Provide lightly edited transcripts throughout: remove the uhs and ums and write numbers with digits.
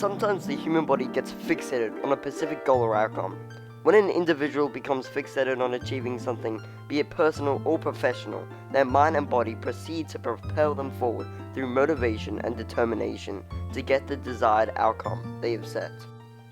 Sometimes the human body gets fixated on a specific goal or outcome. When an individual becomes fixated on achieving something, be it personal or professional, their mind and body proceed to propel them forward through motivation and determination to get the desired outcome they have set.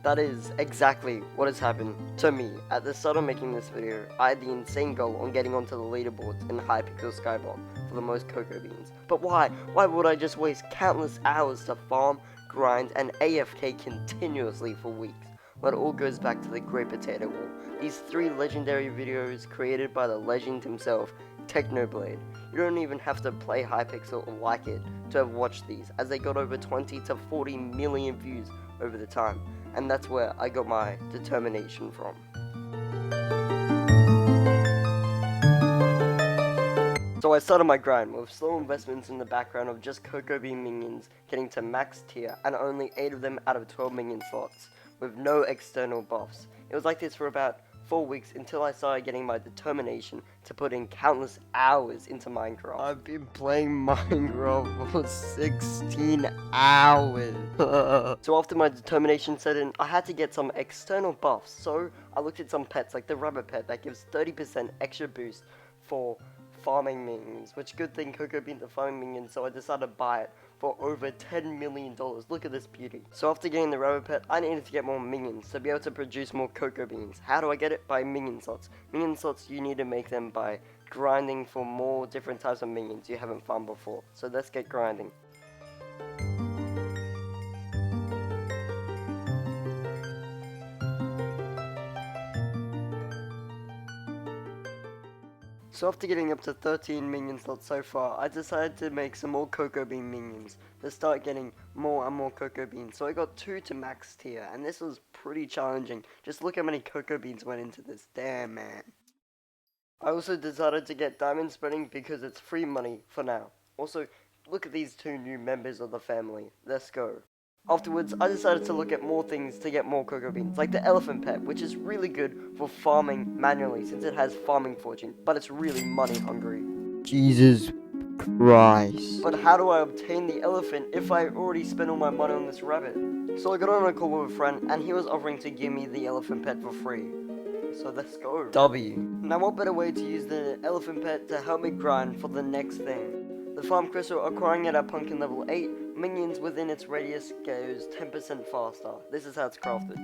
That is exactly what has happened to me. At the start of making this video, I had the insane goal on getting onto the leaderboards in hypixel skyblock for the most cocoa beans. But why? Why would I just waste countless hours to farm, grind, and AFK continuously for weeks? Well, it all goes back to the Great Potato Wall. These 3 legendary videos created by the legend himself, Technoblade. You don't even have to play Hypixel or like it to have watched these, as they got over 20 to 40 million views over the time. And that's where I got my determination from. So I started my grind with slow investments in the background of just cocoa bean minions getting to max tier and only 8 of them out of 12 minion slots, with no external buffs. It was like this for about 4 weeks until I started getting my determination to put in countless hours into Minecraft. I've been playing Minecraft for 16 hours. So after my determination set in, I had to get some external buffs. So I looked at some pets like the rabbit pet that gives 30% extra boost for farming minions, which good thing cocoa beans are farming minions, so I decided to buy it for over $10 million. Look at this beauty. So after getting the rabbit pet, I needed to get more minions to be able to produce more cocoa beans. How do I get it? By minion slots. Minion slots, you need to make them by grinding for more different types of minions you haven't farmed before. So let's get grinding. So after getting up to 13 minion slots so far, I decided to make some more cocoa bean minions to start getting more and more cocoa beans. So I got 2 to max tier, and this was pretty challenging. Just look how many cocoa beans went into this. Damn, man. I also decided to get diamond spreading because it's free money for now. Also, look at these 2 new members of the family. Let's go. Afterwards, I decided to look at more things to get more cocoa beans, like the elephant pet, which is really good for farming manually since it has farming fortune, but it's really money hungry. Jesus Christ. But how do I obtain the elephant if I already spent all my money on this rabbit? So I got on a call with a friend, and he was offering to give me the elephant pet for free. So let's go. W. Now what better way to use the elephant pet to help me grind for the next thing? The farm crystal, acquiring it at pumpkin level 8, minions within its radius goes 10% faster. This is how it's crafted.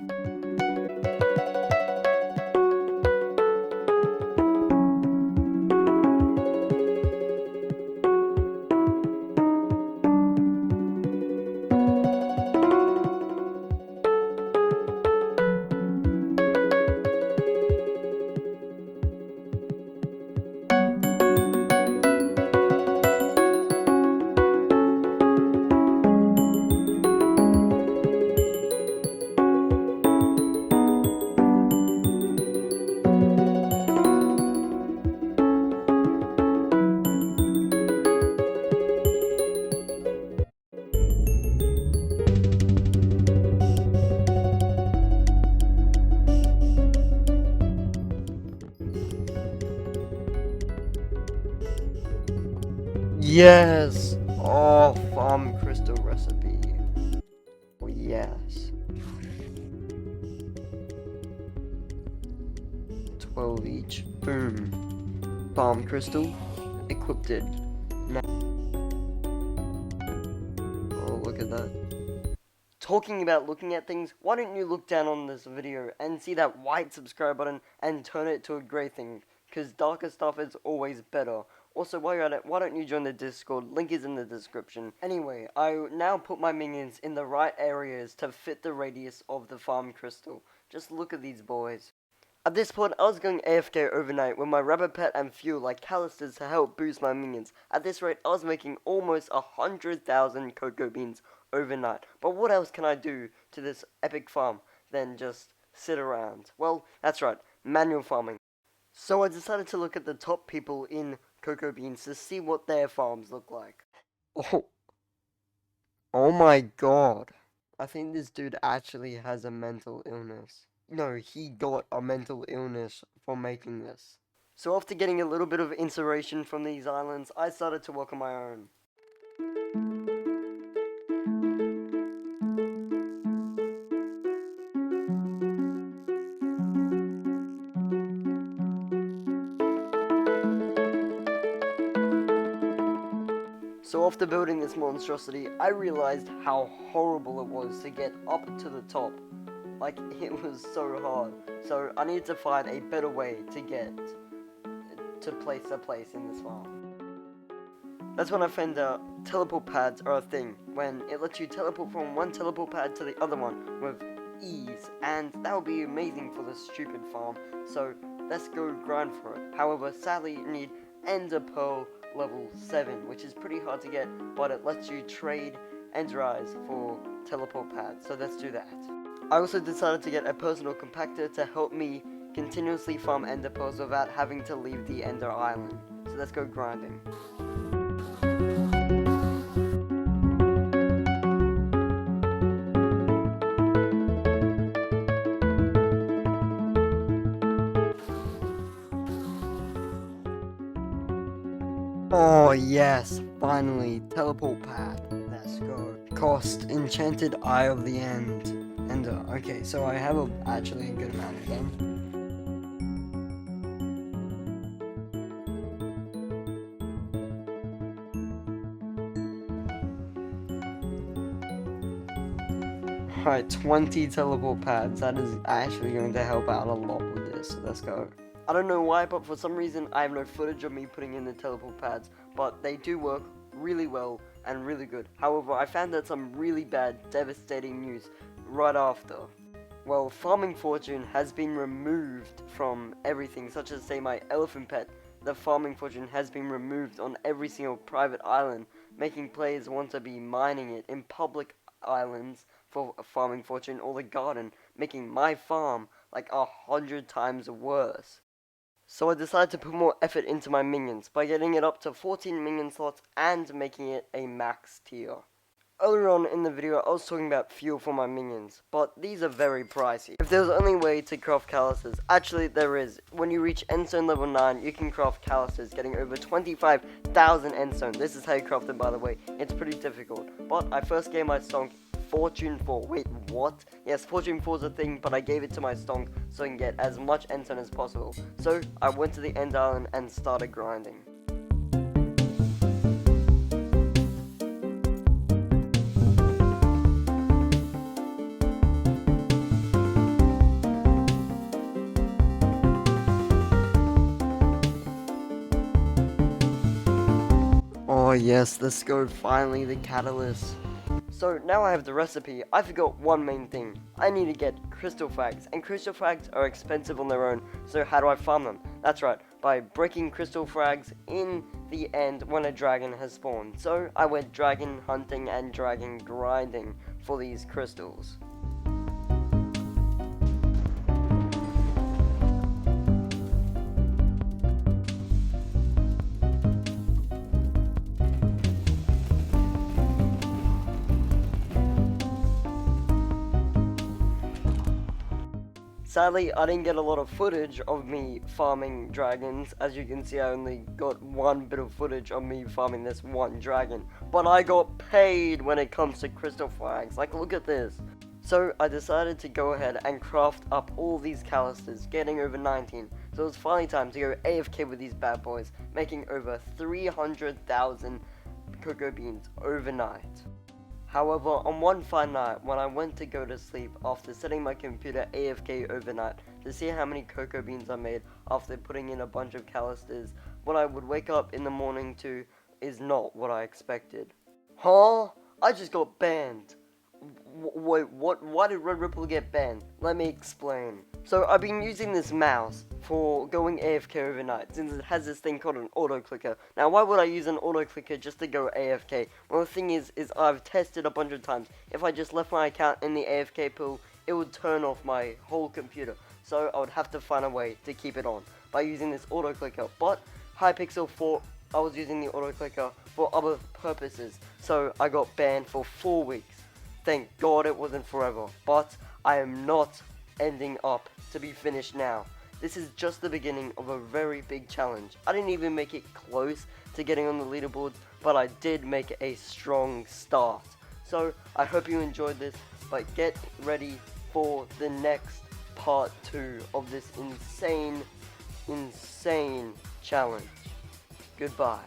Yes! Oh, farm crystal recipe. Oh, yes. 12 each. Boom. Farm crystal. Equipped it. Now. Oh, look at that. Talking about looking at things, why don't you look down on this video and see that white subscribe button and turn it to a grey thing? Because darker stuff is always better. Also, while you're at it, why don't you join the Discord? Link is in the description. Anyway, I now put my minions in the right areas to fit the radius of the farm crystal. Just look at these boys. At this point, I was going AFK overnight with my rabbit pet and fuel like calisters to help boost my minions. At this rate, I was making almost 100,000 cocoa beans overnight. But what else can I do to this epic farm than just sit around? Well, that's right, manual farming. So I decided to look at the top people in cocoa beans to see what their farms look like. Oh my god. I think this dude actually has a mental illness. No, he got a mental illness for making this. So after getting a little bit of inspiration from these islands, I started to work on my own. So after building this monstrosity, I realized how horrible it was to get up to the top. Like, it was so hard. So I needed to find a better way to get to place in this farm. That's when I found out teleport pads are a thing, when it lets you teleport from one teleport pad to the other one with ease, and that would be amazing for this stupid farm, so let's go grind for it. However, sadly you need Ender Pearl level 7, which is pretty hard to get, but it lets you trade Ender Eyes for teleport pads, so let's do that. I also decided to get a personal compactor to help me continuously farm Ender Pearls without having to leave the Ender Island, so let's go grinding. Oh yes, finally, teleport pad. Let's go. Cost, enchanted eye of the end. Ender. Okay, so I have actually a good amount of them. Alright, 20 teleport pads. That is actually going to help out a lot with this, so let's go. I don't know why, but for some reason I have no footage of me putting in the teleport pads, but they do work really well and really good. However, I found out some really bad, devastating news right after. Well, farming fortune has been removed from everything, such as say my elephant pet. The farming fortune has been removed on every single private island, making players want to be mining it in public islands for farming fortune or the garden, making my farm like 100 times worse. So I decided to put more effort into my minions by getting it up to 14 minion slots and making it a max tier. Earlier on in the video I was talking about fuel for my minions, but these are very pricey. If there was only a way to craft calluses, actually there is. When you reach endstone level 9 you can craft calluses, getting over 25,000 endstone. This is how you craft them, by the way. It's pretty difficult, but I first gave my stonk Fortune 4. Wait, what? Yes, Fortune 4 is a thing, but I gave it to my stonk so I can get as much endstone as possible. So I went to the end island and started grinding. Oh yes, let's go, finally, the catalyst. So now I have the recipe. I forgot one main thing. I need to get crystal frags, and crystal frags are expensive on their own, so how do I farm them? That's right, by breaking crystal frags in the end when a dragon has spawned. So I went dragon hunting and dragon grinding for these crystals. Sadly, I didn't get a lot of footage of me farming dragons. As you can see, I only got one bit of footage of me farming this one dragon. But I got paid when it comes to crystal frags. Like, look at this. So I decided to go ahead and craft up all these calluses, getting over 19. So it was finally time to go AFK with these bad boys, making over 300,000 cocoa beans overnight. However, on one fine night, when I went to go to sleep after setting my computer AFK overnight to see how many cocoa beans I made after putting in a bunch of calluses, what I would wake up in the morning to is not what I expected. Huh? I just got banned. Wait, what? Why did Red Ripple get banned? Let me explain. So I've been using this mouse for going AFK overnight, since it has this thing called an auto clicker. Now why would I use an auto clicker just to go AFK? Well, the thing is I've tested a bunch of times. If I just left my account in the AFK pool, it would turn off my whole computer. So I would have to find a way to keep it on by using this auto clicker. But hypixel 4, I was using the auto clicker for other purposes, so I got banned for 4 weeks. Thank God it wasn't forever, but I am not ending up to be finished now. This is just the beginning of a very big challenge. I didn't even make it close to getting on the leaderboard, but I did make a strong start. So I hope you enjoyed this, but get ready for the next part 2 of this insane challenge. Goodbye.